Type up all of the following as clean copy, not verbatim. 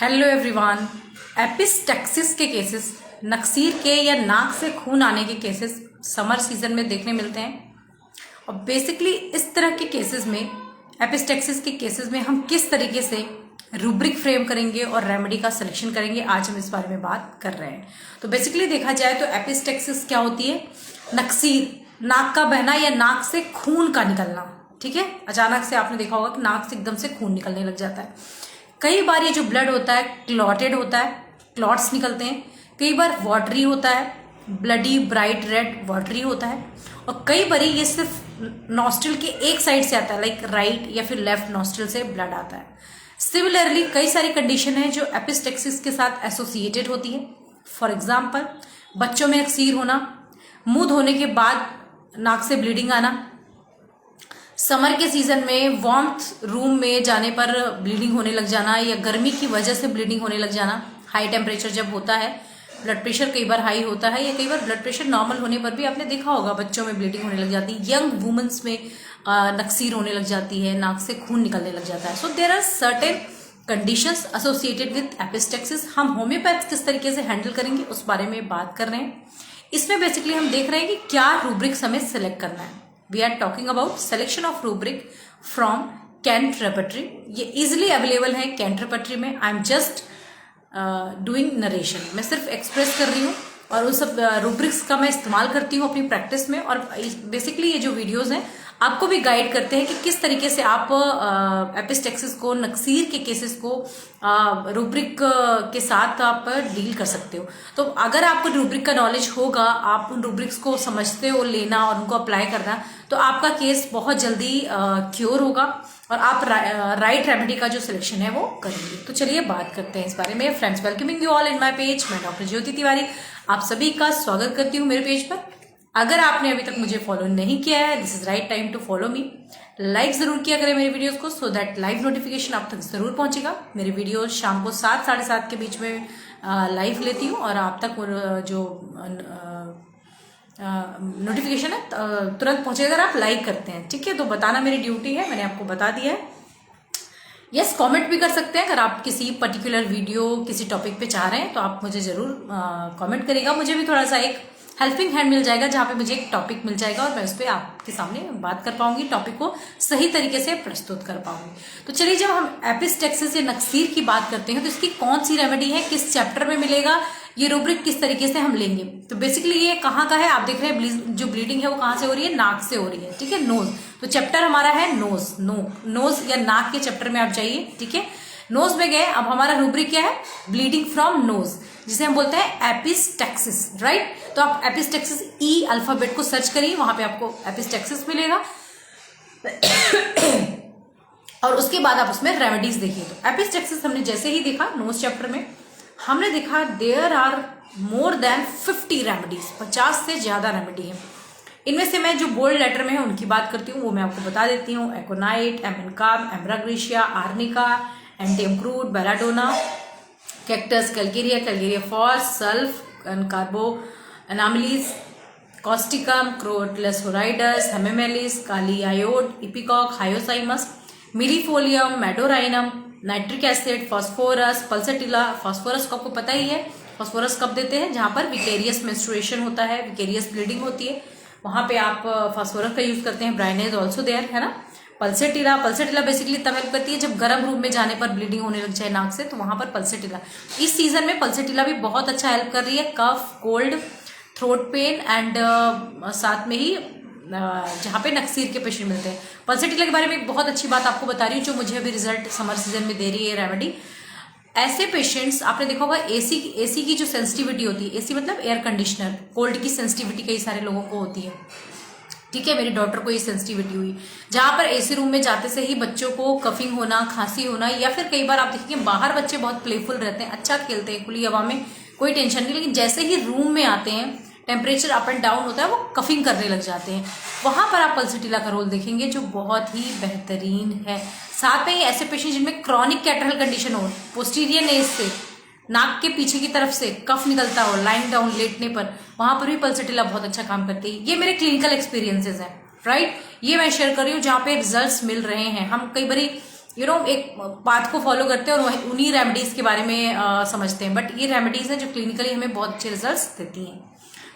Hello everyone. Epistaxis के cases, नक्सीर के या नाक से खून आने के केसेस समर सीजन में देखने मिलते हैं। और बेसिकली इस तरह के केसेस में, एपिस्टेक्सिस के केसेस में हम किस तरीके से रूब्रिक फ्रेम करेंगे और रेमेडी का सिलेक्शन करेंगे, आज हम इस बारे में बात कर रहे हैं। तो बेसिकली देखा जाए तो एपिस्टेक्सिस क्या होती है? नक्सीर, नाक का बहना या नाक से खून का निकलना। ठीक है, अचानक से आपने देखा होगा कि नाक से एकदम से खून निकलने लग जाता है। कई बार ये जो ब्लड होता है क्लॉटेड होता है, क्लॉट्स निकलते हैं। कई बार वाटरी होता है, ब्लडी ब्राइट रेड वाटरी होता है। और कई बार ये सिर्फ नॉस्ट्रिल के एक साइड से आता है, लाइक राइट या फिर लेफ्ट नॉस्ट्रिल से ब्लड आता है। सिमिलरली कई सारी कंडीशन है जो एपिस्टेक्सिस के साथ एसोसिएटेड होती है। फॉर एग्जाम्पल, बच्चों में नक्सीर होना, मुंह धोने के बाद नाक से ब्लीडिंग आना, समर के सीजन में वार्मथ रूम में जाने पर ब्लीडिंग होने लग जाना, या गर्मी की वजह से ब्लीडिंग होने लग जाना, हाई टेम्परेचर जब होता है, ब्लड प्रेशर कई बार हाई होता है, या कई बार ब्लड प्रेशर नॉर्मल होने पर भी आपने देखा होगा बच्चों में ब्लीडिंग होने लग जाती है। यंग वुमेन्स में नक्सीर होने लग जाती है, नाक से खून निकलने लग जाता है। So there are certain conditions associated with epistaxis. हम होम्योपैथ किस तरीके से हैंडल करेंगे उस बारे में बात कर रहे हैं। इसमें बेसिकली हम देख रहे हैं कि क्या रूब्रिक्स हमें सेलेक्ट करना है। We are talking about selection of rubric from Kent repertory. ये easily available है Kent repertory में। I'm just doing narration. मैं सिर्फ एक्सप्रेस कर रही हूँ और उन सब rubrics का मैं इस्तेमाल करती हूँ अपनी प्रैक्टिस में। और बेसिकली ये जो वीडियोस हैं आपको भी गाइड करते हैं कि किस तरीके से आप एपिस्टेक्सिस को, नक्सीर के केसेस को रूब्रिक के साथ आप डील कर सकते हो। तो अगर आपको रूब्रिक का नॉलेज होगा, आप उन रूब्रिक्स को समझते हो लेना और उनको अप्लाई करना, तो आपका केस बहुत जल्दी क्योर होगा और आप राइट रेमेडी का जो सिलेक्शन है वो करेंगे। तो चलिए बात करते हैं इस बारे में। Friends, welcoming you all in my page. मैं डॉक्टर ज्योति तिवारी आप सभी का स्वागत करती हूँ मेरे पेज पर। अगर आपने अभी तक मुझे फॉलो नहीं किया है, this is right time to follow me. Like जरूर किया करें मेरे वीडियोस को, सो दैट लाइव नोटिफिकेशन आप तक जरूर पहुंचेगा। मेरे वीडियो शाम को 7 साढ़े 7 के बीच में लाइव लेती हूँ और आप तक जो नोटिफिकेशन है तुरंत पहुंचेगा अगर आप लाइक करते हैं। ठीक है, तो बताना मेरी ड्यूटी है, मैंने आपको बता दिया है। यस, कमेंट भी कर सकते हैं। अगर आप किसी पर्टिकुलर वीडियो, किसी टॉपिक पे चाह रहे हैं तो आप मुझे जरूर कमेंट करिएगा। मुझे भी थोड़ा सा एक हेल्पिंग हैंड मिल जाएगा जहाँ पे मुझे एक टॉपिक मिल जाएगा और मैं उस पर आपके सामने बात कर पाऊंगी, टॉपिक को सही तरीके से प्रस्तुत कर पाऊंगी। तो चलिए, जब हम एपिस्टेक्सिस या नक्सीर की बात करते हैं तो इसकी कौन सी रेमेडी है, किस चैप्टर में मिलेगा, ये रूब्रिक किस तरीके से हम लेंगे। तो बेसिकली ये कहाँ का है, आप देख रहे हैं जो ब्लीडिंग है वो कहाँ से हो रही है, नाक से हो रही है। ठीक है, नोज। तो चैप्टर हमारा है नोज। नोज या नाक के चैप्टर में आप जाइए। ठीक है, नोज में गए। अब हमारा रूब्रिक क्या है? ब्लीडिंग फ्रॉम नोज, जिसे हम बोलते हैं एपिस्टेक्सिस, राइट। तो आप एपिस्टेक्सिस ई अल्फाबेट को सर्च करिए, वहां पे आपको एपिस्टेक्सिस मिलेगा। और उसके बाद आप उसमें रेमेडीज देखिए। तो एपिस्टेक्सिस हमने जैसे ही देखा नोज चैप्टर में, हमने देखा there are more than 50 remedies, 50 से ज्यादा रेमेडी है। इनमें से मैं जो बोल्ड लेटर में है उनकी बात करती हूँ, वो मैं आपको बता देती हूँ। एकोनाइट, एमेनकाम, ambra grisea, arnica, antim crud, belladonna, cactus, calcarea, calcarea phos, sulph, carbo animalis, causticum, crotalus horridus, hamamelis, kali iod, ipecac, hyoscyamus, millefolium, medorrhinum, nitric acid, phosphorus, pulsatilla. Phosphorus को आपको पता ही है, फास्फोरस कब देते हैं? जहां पर विकेरियस मेंस्ट्रुएशन होता है, विकेरियस ब्लीडिंग होती है, वहां पे आप फास्फोरस का यूज करते हैं। ब्राइन इज ऑल्सो देयर, है ना। पल्सेटिला बेसिकली तब हेल्प करती है जब गर्म रूम में जाने पर ब्लीडिंग होने लग जाए नाक से, तो वहां पर पल्सेटिला। इस सीजन में पल्सेटिला भी बहुत अच्छा हेल्प कर रही है, कफ, कोल्ड, थ्रोट पेन एंड साथ में ही जहाँ पे नक्सीर के पेशेंट मिलते हैं। पल्सेटिला के बारे में एक बहुत अच्छी बात आपको बता रही हूँ जो मुझे अभी रिजल्ट समर सीजन में दे रही है रेमेडी। ऐसे पेशेंट्स, आपने देखा होगा एसी की जो सेंसिटिविटी होती है, एसी मतलब एयर कंडीशनर, कोल्ड की सेंसिटिविटी कई सारे लोगों को होती है। ठीक है, मेरी डॉटर को ये सेंसिटिविटी हुई, जहां पर एसी रूम में जाते से ही बच्चों को कफिंग होना, खांसी होना, या फिर कई बार आप देखिए बाहर बच्चे बहुत प्लेफुल रहते हैं, अच्छा खेलते हैं, खुली हवा में कोई टेंशन नहीं, लेकिन जैसे ही रूम में आते हैं, टेम्परेचर अप एंड डाउन होता है, वो कफिंग करने लग जाते हैं। वहां पर आप पल्सेटिला का रोल देखेंगे जो बहुत ही बेहतरीन है। साथ में ही ऐसे पेशेंट जिनमें क्रॉनिक कैटरल कंडीशन हो, पोस्टीरियर नेज से, नाक के पीछे की तरफ से कफ निकलता हो लाइंग डाउन लेटने पर, वहां पर भी पल्सेटिला बहुत अच्छा काम करती है। ये मेरे क्लिनिकल एक्सपीरियंसेस हैं, राइट। ये मैं शेयर कर रही हूँ जहाँ पे रिजल्ट्स मिल रहे हैं। हम कई बारी एक पाथ को फॉलो करते हैं और उन्हीं रेमेडीज के बारे में समझते हैं, बट ये रेमेडीज हैं जो क्लिनिकली हमें बहुत अच्छे रिजल्ट्स देती हैं।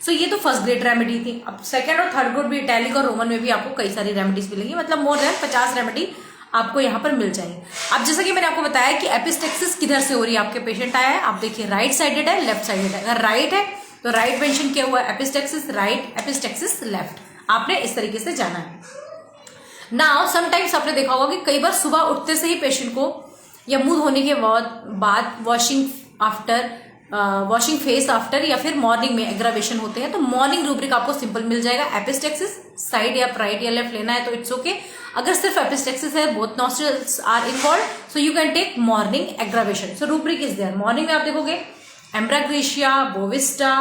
सो ये तो फर्स्ट ग्रेड रेमेडी थी। अब सेकंड और थर्ड ग्रेड भी इटैलिक और रोमन में भी आपको कई सारी रेमेडीज मिलेंगी, मतलब मोर देन 50 रेमेडी आपको यहाँ पर मिल जाएंगे। अब जैसा कि मैंने आपको बताया कि एपिस्टेक्सिस किधर से हो रही है, आपके पेशेंट आया है, आप देखिए राइट साइडेड है, लेफ्ट साइडेड है। अगर राइट है तो राइट मेंशन किया हुआ है, एपिस्टेक्सिस राइट, एपिस्टेक्सिस लेफ्ट, आपने इस तरीके से जाना है। नाउ समटाइम्स आपने देखा होगा कि कई बार सुबह उठते से ही पेशेंट को या मुंह धोने के बाद वॉशिंग फेस आफ्टर या फिर मॉर्निंग में एग्रावेशन होते हैं, तो मॉर्निंग रूब्रिक आपको सिंपल मिल जाएगा। एपिस्टेक्सिस साइड या राइट या लेफ्ट लेना है तो इट्स ओके। अगर सिर्फ एपिस्टेक्सिस है, both nostrils are involve, so you can take morning aggravation. So rubric is there. Morning में आप देखोगे ambra grisea, bovista,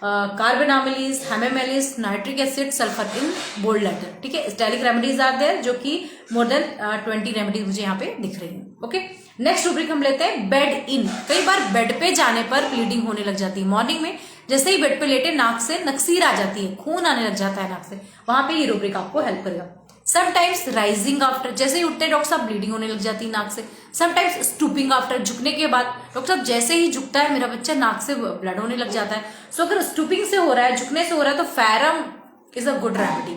carbo animalis, hamamelis, nitric acid, sulphur in bold letter, ठीक है। स्टाइलिक रेमेडीज आर देयर, जो कि मोर देन 20 रेमेडीज मुझे यहाँ पे दिख रही है। ओके, नेक्स्ट रूब्रिक हम लेते हैं बेड इन। कई बार बेड पे जाने पर ब्लीडिंग होने लग जाती है मॉर्निंग में, जैसे ही बेड पे लेटे नाक से नक्सीर आ जाती है, खून आने लग जाता है नाक से, वहां पे ये रूब्रिक आपको हेल्प करेगा। समटाइम्स राइजिंग आफ्टर, जैसे ही उठते डॉक्टर साहब ब्लीडिंग होने लग जाती है नाक से। समटाइम्स स्टूपिंग आफ्टर, झुकने के बाद डॉक्टर साहब जैसे ही झुकता है मेरा बच्चा नाक से ब्लड होने लग जाता है। सो अगर स्टूपिंग से हो रहा है, झुकने से हो रहा है, तो ferrum is a good remedy.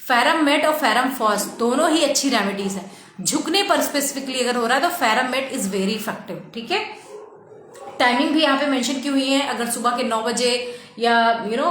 Ferrum met और फैरम फॉस दोनों ही अच्छी रेमेडीज है। झुकने पर स्पेसिफिकली अगर हो रहा है तो फैरम मेट इज वेरी इफेक्टिव, ठीक है। टाइमिंग भी यहाँ पे मेंशन की हुई है। अगर सुबह के 9 बजे या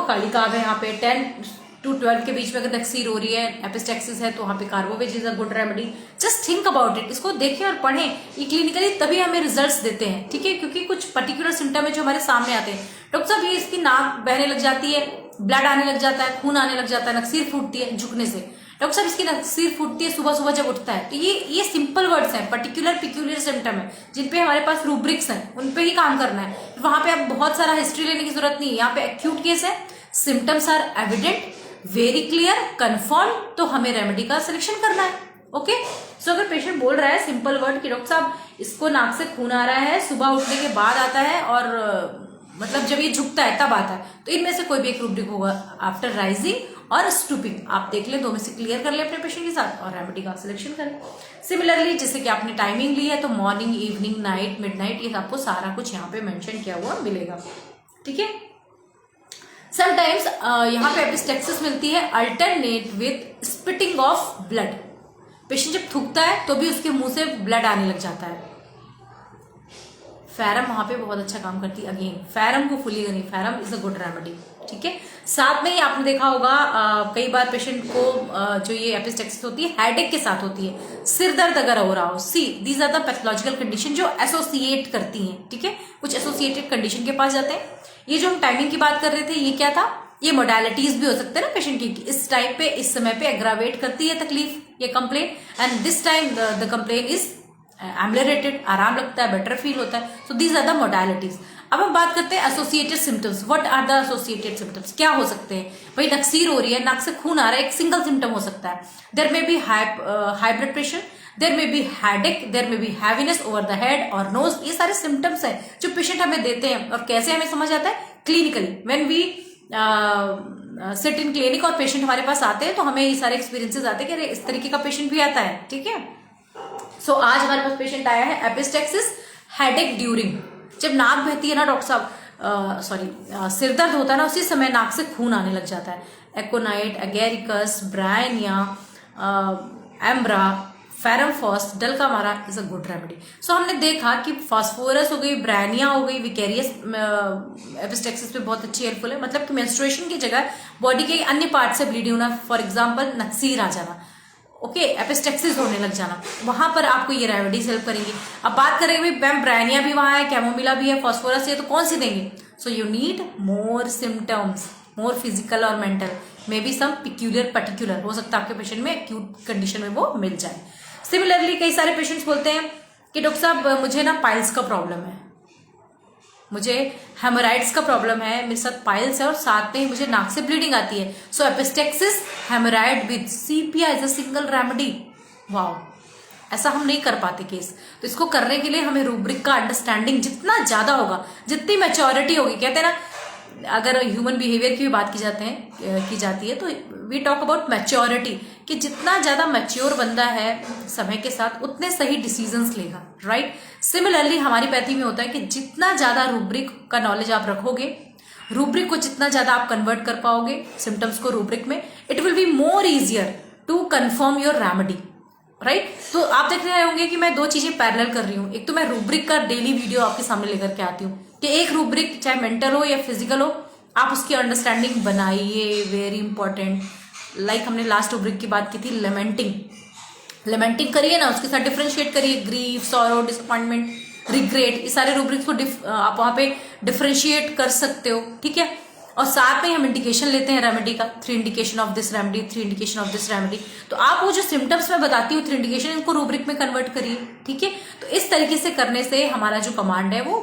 कालिकाब है यहाँ पे 10 to 12 के बीच में अगर नक्सीर हो रही है, एपिस्टेक्सिस है, तो वहाँ पे carbo veg is a good remedy. Just think about it, इसको देखें और पढ़ें। ये क्लिनिकली तभी हमें रिजल्ट्स देते हैं, ठीक है, क्योंकि कुछ पर्टिकुलर सिम्टम है जो हमारे सामने आते हैं। डॉक्टर साहब ये इसकी नाक बहने लग जाती है, ब्लड आने लग जाता है, खून आने लग जाता है, नक्सीर फूटती है झुकने से। डॉक्टर साहब इसकी नक्सीर फूटती है सुबह सुबह जब उठता है। तो ये सिंपल वर्ड्स हैं, पर्टिकुलर पिक्यूलियर सिम्टम है जिनपे हमारे पास रूब्रिक्स हैं, उन पे ही काम करना है। वहां पे आप बहुत सारा हिस्ट्री लेने की जरूरत नहीं है। यहाँ पे एक्यूट केस है, symptoms are evident, very clear, confirm, तो हमें रेमेडी का सिलेक्शन करना है। ओके, सो अगर पेशेंट बोल रहा है सिंपल वर्ड कि डॉक्टर साहब इसको नाक से खून आ रहा है, सुबह उठने के बाद आता है और मतलब जब ये झुकता है तब आता है, तो इनमें से कोई भी एक रूब्रिक होगा आफ्टर राइजिंग और स्टूपिंग। आप देख लें, दो में से क्लियर कर ले अपने पेशेंट के साथ और रेमेडी का सिलेक्शन करें। सिमिलरली जैसे कि आपने टाइमिंग ली है तो मॉर्निंग, इवनिंग, नाइट, मिडनाइट, ये आपको सारा कुछ यहाँ पे मेंशन किया हुआ मिलेगा, ठीक है। समटाइम्स यहाँ पे एपिस्टेक्सिस मिलती है alternate with spitting of blood. Patient जब थूकता है तो भी उसके मुंह से ब्लड आने लग जाता है। फैरम वहां पे बहुत अच्छा काम करती है। अगेन फैरम को फुली करें, फैरम इज अ गुड रेमेडी, ठीक है। साथ में ही आपने देखा होगा कई बार पेशेंट को जो ये एपिस्टेक्सिस होती है हेडेक के साथ होती है, सिर दर्द अगर हो रहा हो। See these are the pathological condition जो एसोसिएट करती हैं, ठीक है, कुछ एसोसिएटेड कंडीशन के पास जाते हैं। ये जो हम टाइमिंग की बात कर रहे थे, ये क्या था, ये मोडालिटीज भी हो सकते हैं ना पेशेंट की, इस टाइप पे इस समय पे एग्रावेट करती है तकलीफ या complain, and this time the complain is ameliorated, आराम लगता है, बेटर फील होता है। So these are the modalities. अब हम बात करते हैं associated symptoms. What are the associated symptoms, क्या हो सकते हैं भाई। नक्सीर हो रही है, नाक से खून आ रहा है, एक सिंगल सिम्टम हो सकता है। There may be high blood pressure, there may be headache, there may be heaviness over the head और नोज। ये सारे सिम्टम्स हैं जो पेशेंट हमें देते हैं। और कैसे हमें समझ आता है, clinically when we sit in clinic और पेशेंट हमारे पास आते हैं तो हमें ये सारे एक्सपीरियंसेस आते हैं कि अरे इस तरीके का पेशेंट भी आता है, ठीक है। सो आज हमारे पास पेशेंट आया है एपिस्टेक्सिस हेडेक ड्यूरिंग, जब नाक बहती है ना डॉक्टर साहब, सिर दर्द होता है ना, उसी समय नाक से खून आने लग जाता है। Aconite, agaricus, bryonia, ambra, ferrum phos, dulcamara is a good remedy. So हमने देखा कि फास्फोरस हो गई, ब्रायनिया हो गई, विकेरियस एपिस्टेक्सिस पे बहुत अच्छी हेल्पफुल है। मतलब कि मेंस्ट्रुएशन की जगह बॉडी के अन्य पार्ट से ब्लीडिंग होना, फॉर एग्जाम्पल नक्सीर आ जाना, ओके, एपिस्टेक्सिस होने लग जाना, वहां पर आपको ये रेमेडीज हेल्प करेंगी। अब बात करेंगे मैम ब्रायनिया भी वहां है, कैमोमिला भी है, फास्फोरस है, तो कौन सी देंगे। So you need more symptoms, more physical और mental, may be some peculiar particular, हो सकता है आपके पेशेंट में एक्यूट कंडीशन में वो मिल जाए। सिमिलरली कई सारे पेशेंट्स बोलते हैं कि डॉक्टर साहब मुझे ना पाइल्स का प्रॉब्लम है, मुझे हेमोराइड्स का प्रॉब्लम है, मेरे साथ पाइल्स है और साथ में ही मुझे नाक से ब्लीडिंग आती है। So epistaxis haemorrhoid with sepia is a single remedy. Wow, ऐसा हम नहीं कर पाते केस। तो इसको करने के लिए हमें रूब्रिक का अंडरस्टैंडिंग जितना ज्यादा होगा, जितनी मैच्योरिटी होगी, कहते हैं ना, अगर ह्यूमन बिहेवियर की भी बात की जाती है तो वी टॉक अबाउट मैच्योरिटी, कि जितना ज्यादा मैच्योर बंदा है समय के साथ उतने सही डिसीजंस लेगा, राइट। सिमिलरली हमारी पैथी में होता है कि जितना ज्यादा रूब्रिक का नॉलेज आप रखोगे, रूब्रिक को जितना ज्यादा आप कन्वर्ट कर पाओगे सिम्टम्स को रूब्रिक में, it will be more easier to confirm your remedy, right. तो आप देख रहे होंगे कि मैं दो चीजें पैरेलल कर रही हूँ। एक तो मैं रूब्रिक का डेली वीडियो आपके सामने लेकर के आती हूँ कि एक रूब्रिक चाहे मेंटल हो या फिजिकल हो, आप उसकी अंडरस्टैंडिंग बनाइए, वेरी इंपॉर्टेंट। लाइक हमने लास्ट रूब्रिक की बात की थी लेमेंटिंग करिए ना, उसके साथ डिफ्रेंशिएट करिए, ग्रीफ, सॉरो, डिसअपॉइंटमेंट, रिग्रेट, ये सारे रूब्रिक्स को आप वहां पे डिफ्रेंशिएट कर सकते हो, ठीक है। और साथ में हम इंडिकेशन लेते हैं रेमेडी का, 3 indication of this remedy, 3 indication of this remedy. तो आप वो जो सिम्टम्स मैं बताती हूँ 3 इंडिकेशन, इनको रूब्रिक में कन्वर्ट करिए, ठीक है। तो इस तरीके से करने से हमारा जो कमांड है वो